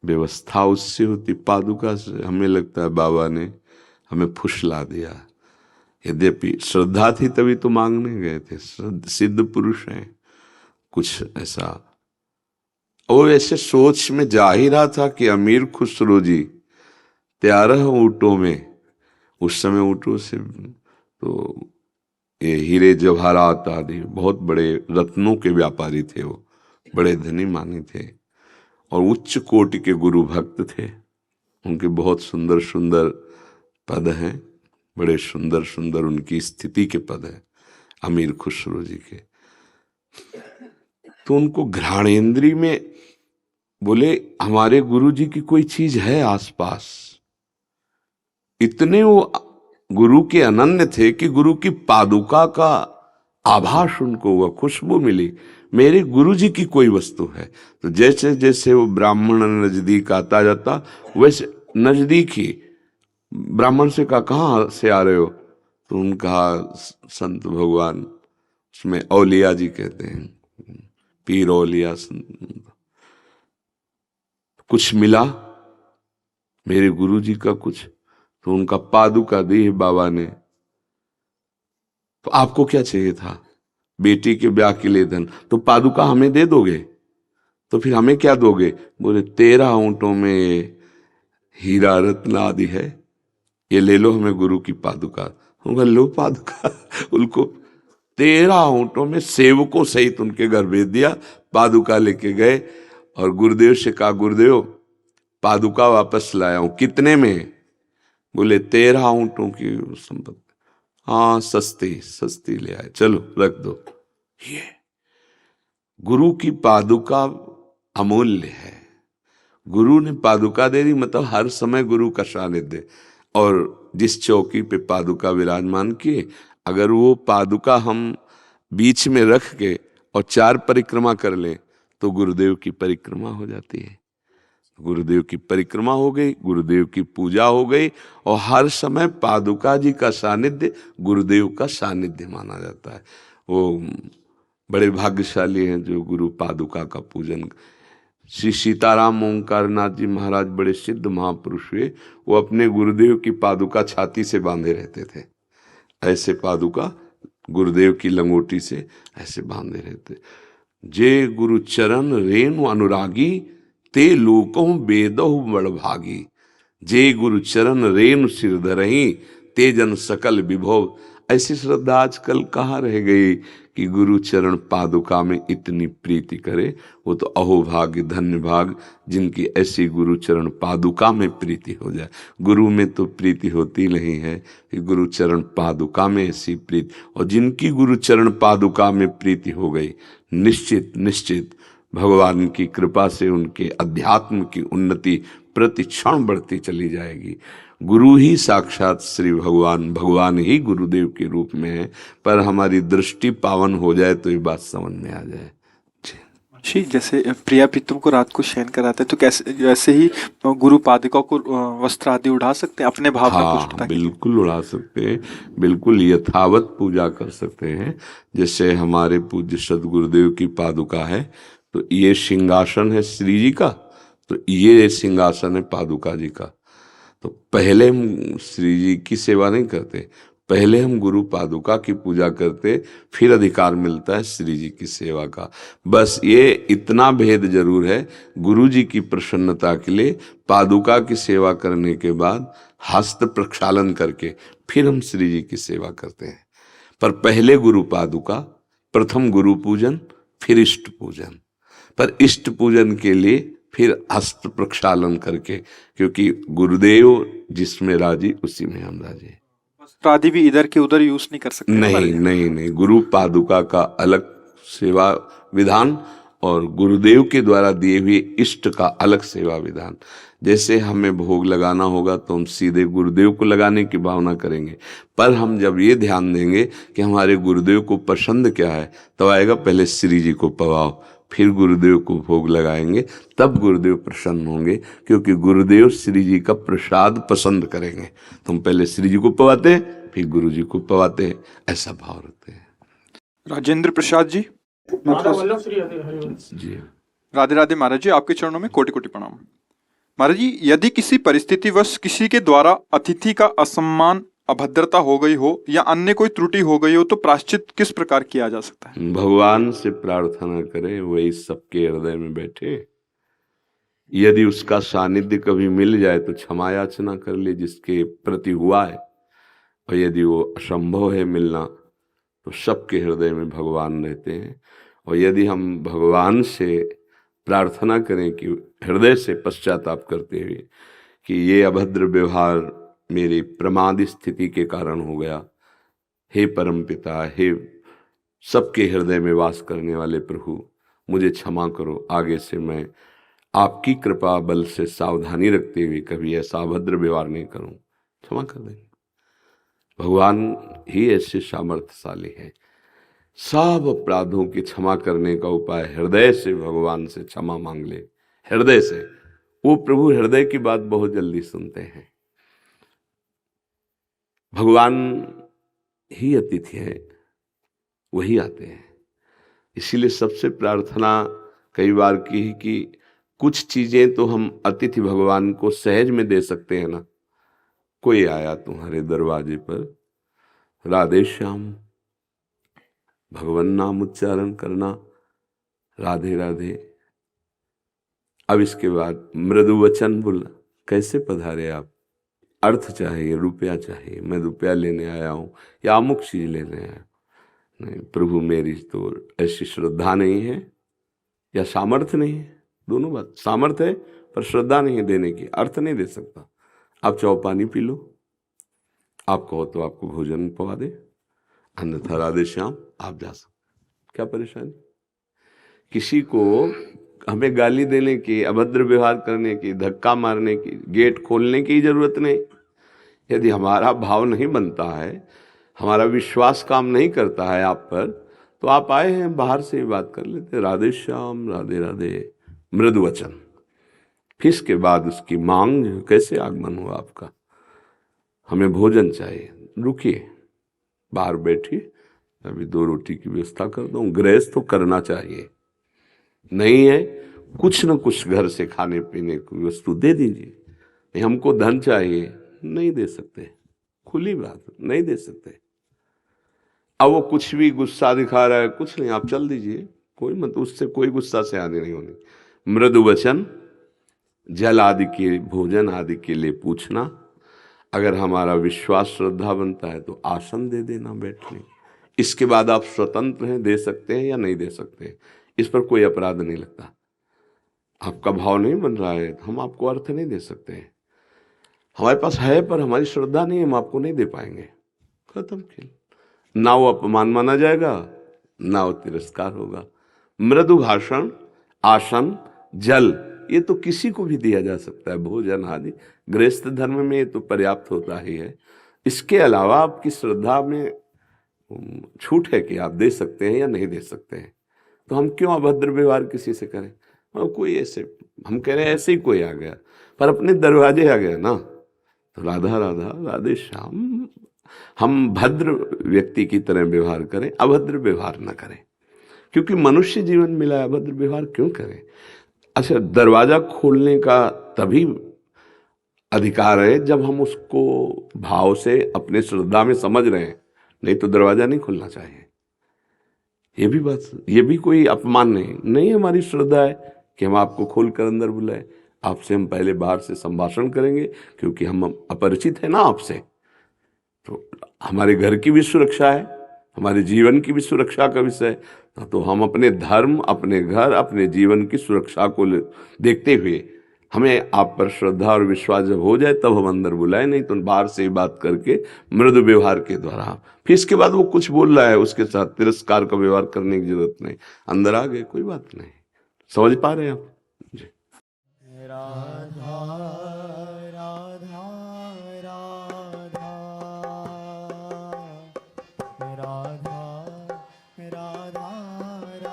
व्यवस्था उससे होती, पादुका से हमें लगता है बाबा ने हमें फुसला दिया। यद्यपि श्रद्धा थी तभी तो मांगने गए थे, सिद्ध पुरुष हैं, कुछ ऐसा। और ऐसे सोच में जा ही रहा था कि अमीर खुसरो जी 13 ऊँटों में, उस समय ऊँटों से तो ये हीरे जवाहरात आदि बहुत बड़े रत्नों के व्यापारी थे, वो बड़े धनी मानी थे और उच्च कोटि के गुरु भक्त थे। उनके बहुत सुंदर सुंदर पद हैं, बड़े सुंदर सुंदर उनकी स्थिति के पद हैं अमीर खुसरो जी के। तो उनको घ्राणेन्द्री में बोले हमारे गुरु जी की कोई चीज है आसपास। इतने वो गुरु के अनन्य थे कि गुरु की पादुका का आभास उनको हुआ, खुशबू मिली, मेरे गुरु जी की कोई वस्तु है। तो जैसे जैसे वो ब्राह्मण नजदीक आता जाता वैसे नजदीक ही ब्राह्मण से कहा कहाँ से आ रहे हो, तो उनका संत भगवान, उसमें औलिया जी कहते हैं, पीर औलिया संत, कुछ मिला मेरे गुरु जी का कुछ, तो उनका पादुका दी है बाबा ने। तो आपको क्या चाहिए था, बेटी के ब्याह के लिए धन, तो पादुका हमें दे दोगे, तो फिर हमें क्या दोगे, बोले 13 ऊँटों में हीरा रत्न आदि है, ये ले लो हमें गुरु की पादुका। उनका लो पादुका, उनको 13 ऊँटों में सेवकों सहित उनके घर भेज दिया, पादुका लेके गए और गुरुदेव से कहा गुरुदेव पादुका वापस लाया हूं, कितने में, बोले 13 ऊँटों की संपत्ति। हाँ सस्ती सस्ती ले आए, चलो रख दो। ये गुरु की पादुका अमूल्य है, गुरु ने पादुका दे दी, मतलब हर समय गुरु का सानिध्य। और जिस चौकी पे पादुका विराजमान किए, अगर वो पादुका हम बीच में रख के और 4 परिक्रमा कर लें तो गुरुदेव की परिक्रमा हो जाती है। गुरुदेव की परिक्रमा हो गई, गुरुदेव की पूजा हो गई, और हर समय पादुका जी का सानिध्य गुरुदेव का सानिध्य माना जाता है। वो बड़े भाग्यशाली हैं जो गुरु पादुका का पूजन। श्री सीताराम ओंकारनाथ जी महाराज बड़े सिद्ध महापुरुष हुए, वो अपने गुरुदेव की पादुका छाती से बांधे रहते थे, ऐसे पादुका गुरुदेव की लंगोटी से ऐसे बांधे रहते। जे गुरु चरण रेणु अनुरागी ते लोकों बेदहु बड़भागी, जे गुरु चरण रेणु सिर धरहीं, ते जन सकल विभोग। ऐसी श्रद्धा आजकल कहाँ रह गई कि गुरु चरण पादुका में इतनी प्रीति करे। वो तो अहोभाग्य धन्य भाग जिनकी ऐसी गुरु चरण पादुका में प्रीति हो जाए। गुरु में तो प्रीति होती नहीं है कि गुरु चरण पादुका में ऐसी प्रीति, और जिनकी गुरु चरण पादुका में प्रीति हो गई, निश्चित निश्चित भगवान की कृपा से उनके अध्यात्म की उन्नति प्रति क्षण बढ़ती चली जाएगी। गुरु ही साक्षात श्री भगवान, भगवान ही गुरुदेव के रूप में है। पर हमारी दृष्टि पावन हो जाए तो ये बात समझ में आ जाए। जी, जैसे प्रिया प्रीतम को रात को शयन कराते हैं तो कैसे वैसे ही गुरु पादुका को वस्त्र आदि उड़ा सकते हैं अपने भाव में हाँ, पुष्टता की? बिल्कुल उड़ा सकते हैं, बिल्कुल यथावत पूजा कर सकते हैं। जैसे हमारे पूज्य सदगुरुदेव की पादुका है तो ये सिंहासन है श्री जी का, तो ये सिंहासन है पादुका जी का। तो पहले हम श्री जी की सेवा नहीं करते, पहले हम गुरु पादुका की पूजा करते, फिर अधिकार मिलता है श्री जी की सेवा का। बस ये इतना भेद जरूर है, गुरु जी की प्रसन्नता के लिए पादुका की सेवा करने के बाद हस्त प्रक्षालन करके फिर हम श्री जी की सेवा करते हैं। पर पहले गुरु पादुका, प्रथम गुरु पूजन, फिर इष्ट पूजन। पर इष्ट पूजन के लिए फिर हस्त प्रक्षालन करके, क्योंकि गुरुदेव जिसमें राजी उसी में हम राजी। वस्त्र आदि भी इधर के उधर यूज नहीं कर सकते? नहीं नहीं नहीं, गुरु पादुका का अलग सेवा विधान और गुरुदेव के द्वारा दिए हुए इष्ट का अलग सेवा विधान। जैसे हमें भोग लगाना होगा तो हम सीधे गुरुदेव को लगाने की भावना करेंगे, पर हम जब ये ध्यान देंगे कि हमारे गुरुदेव को पसंद क्या है, तब आएगा पहले श्री जी को पवाओ, फिर गुरुदेव को भोग लगाएंगे, तब गुरुदेव प्रसन्न होंगे, क्योंकि गुरुदेव श्री जी का प्रसाद पसंद करेंगे। तो हम पहले श्री जी को पवाते हैं, फिर गुरु जी को पवाते हैं, ऐसा भाव रखते हैं। राजेंद्र प्रसाद जी, जी राधे राधे महाराज जी, आपके चरणों में कोटि कोटि प्रणाम। महाराज जी, यदि किसी परिस्थितिवश किसी के द्वारा अतिथि का असम्मान, अभद्रता हो गई हो या अन्य कोई त्रुटि हो गई हो तो प्रायश्चित किस प्रकार किया जा सकता है? भगवान से प्रार्थना करें, वही सबके हृदय में बैठे। यदि उसका सानिध्य कभी मिल जाए तो क्षमा याचना कर ले जिसके प्रति हुआ है, और यदि वो असंभव है मिलना तो सबके हृदय में भगवान रहते हैं। और यदि हम भगवान से प्रार्थना करें कि हृदय से पश्चाताप करते हुए कि ये अभद्र व्यवहार मेरी प्रमाद स्थिति के कारण हो गया, हे परमपिता, हे सबके हृदय में वास करने वाले प्रभु, मुझे क्षमा करो, आगे से मैं आपकी कृपा बल से सावधानी रखते हुए कभी ऐसा अभद्र व्यवहार नहीं करूं, क्षमा कर देंगे। भगवान ही ऐसे सामर्थ्यशाली है। सब अपराधों की क्षमा करने का उपाय हृदय से भगवान से क्षमा मांग ले, हृदय से। वो प्रभु हृदय की बात बहुत जल्दी सुनते हैं। भगवान ही अतिथि है, वही आते हैं। इसीलिए सबसे प्रार्थना कई बार की है कि कुछ चीजें तो हम अतिथि भगवान को सहज में दे सकते हैं ना। कोई आया तुम्हारे दरवाजे पर, राधे श्याम, भगवान नाम उच्चारण करना, राधे राधे। अब इसके बाद मृदु वचन बोलना, कैसे पधारे आप, अर्थ चाहिए, रुपया चाहिए, मैं रुपया लेने आया हूँ या अमुक चीज लेने आया। नहीं प्रभु, मेरी तो ऐसी श्रद्धा नहीं है या सामर्थ्य नहीं है, दोनों बात। सामर्थ्य है पर श्रद्धा नहीं है देने की, अर्थ नहीं दे सकता। आप चाहो पानी पी लो, आप कहो तो आपको भोजन पवा दे, अन्यथा राधे श्याम आप जा सकते, क्या परेशानी। किसी को हमें गाली देने की, अभद्र व्यवहार करने की, धक्का मारने की, गेट खोलने की जरूरत नहीं। यदि हमारा भाव नहीं बनता है, हमारा विश्वास काम नहीं करता है आप पर, तो आप आए हैं बाहर से ही बात कर लेते, राधे श्याम, राधे राधे, मृदु वचन। फिर इसके बाद उसकी मांग, कैसे आगमन हुआ आपका, हमें भोजन चाहिए, रुकिए, बाहर बैठिए, अभी 2 रोटी की व्यवस्था कर दूं। गृहस्थ तो करना चाहिए, नहीं है कुछ न कुछ घर से खाने पीने की वस्तु दे दीजिए। नहीं हमको धन चाहिए, नहीं दे सकते, खुली बात, नहीं दे सकते। अब वो कुछ भी गुस्सा दिखा रहा है, कुछ नहीं, आप चल दीजिए, कोई मत, उससे कोई गुस्सा से आने नहीं होनी। मृदु वचन, जल आदि के, भोजन आदि के लिए पूछना। अगर हमारा विश्वास श्रद्धा बनता है तो आसन दे देना बैठने। इसके बाद आप स्वतंत्र हैं, दे सकते हैं या नहीं दे सकते, इस पर कोई अपराध नहीं लगता। आपका भाव नहीं बन रहा है, हम आपको अर्थ नहीं दे सकते हैं। हमारे पास है पर हमारी श्रद्धा नहीं है, हम आपको नहीं दे पाएंगे। खत्म खेल। ना वो अपमान माना जाएगा, ना वो तिरस्कार होगा। मृदु भाषण, आसन, जल, ये तो किसी को भी दिया जा सकता है। भोजन आदि गृहस्थ धर्म में ये तो पर्याप्त होता ही है। इसके अलावा आपकी श्रद्धा में छूट है कि आप दे सकते हैं या नहीं दे सकते हैं। तो हम क्यों अभद्र व्यवहार किसी से करें। और कोई ऐसे, हम कह रहे हैं ऐसे ही कोई आ गया पर अपने दरवाजे आ गया ना, तो राधा राधा राधे श्याम। हम भद्र व्यक्ति की तरह व्यवहार करें, अभद्र व्यवहार न करें, क्योंकि मनुष्य जीवन मिला है, अभद्र व्यवहार क्यों करें। अच्छा, दरवाजा खोलने का तभी अधिकार है जब हम उसको भाव से अपने श्रद्धा में समझ रहे हैं, नहीं तो दरवाजा नहीं खोलना चाहिए। ये भी बात, ये भी कोई अपमान नहीं हमारी श्रद्धा है कि हम आपको खोलकर अंदर बुलाए। आपसे हम पहले बाहर से संभाषण करेंगे, क्योंकि हम अपरिचित है ना आपसे। तो हमारे घर की भी सुरक्षा है, हमारे जीवन की भी सुरक्षा का विषय। तो हम अपने धर्म, अपने घर, अपने जीवन की सुरक्षा को देखते हुए हमें आप पर श्रद्धा और विश्वास जब हो जाए तब हम अंदर बुलाए, नहीं तो बाहर से ही बात करके मृदु व्यवहार के द्वारा। फिर इसके बाद वो कुछ बोल रहा है उसके साथ तिरस्कार का व्यवहार करने की जरूरत नहीं, अंदर आ गए, कोई बात नहीं। समझ पा रहे हैं आप जी। राधा राधा राधा राधा राधा राधा राधा राधा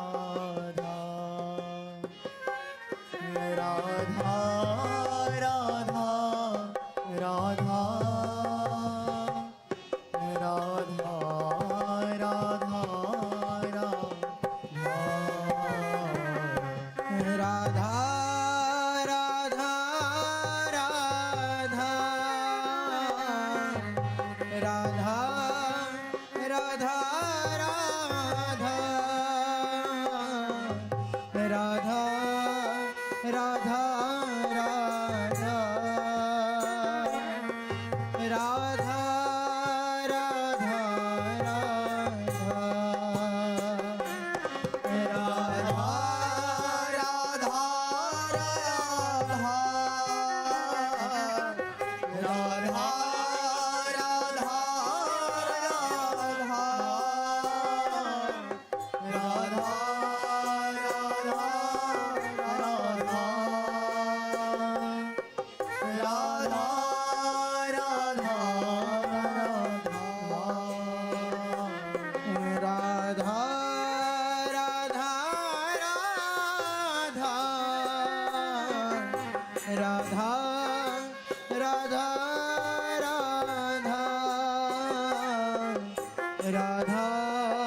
राधा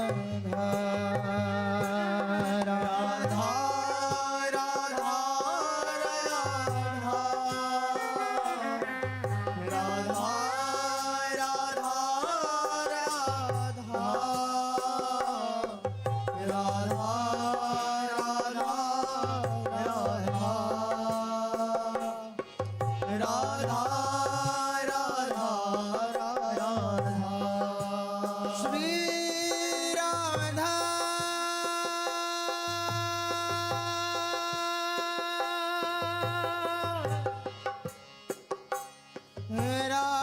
राधा राधा राधा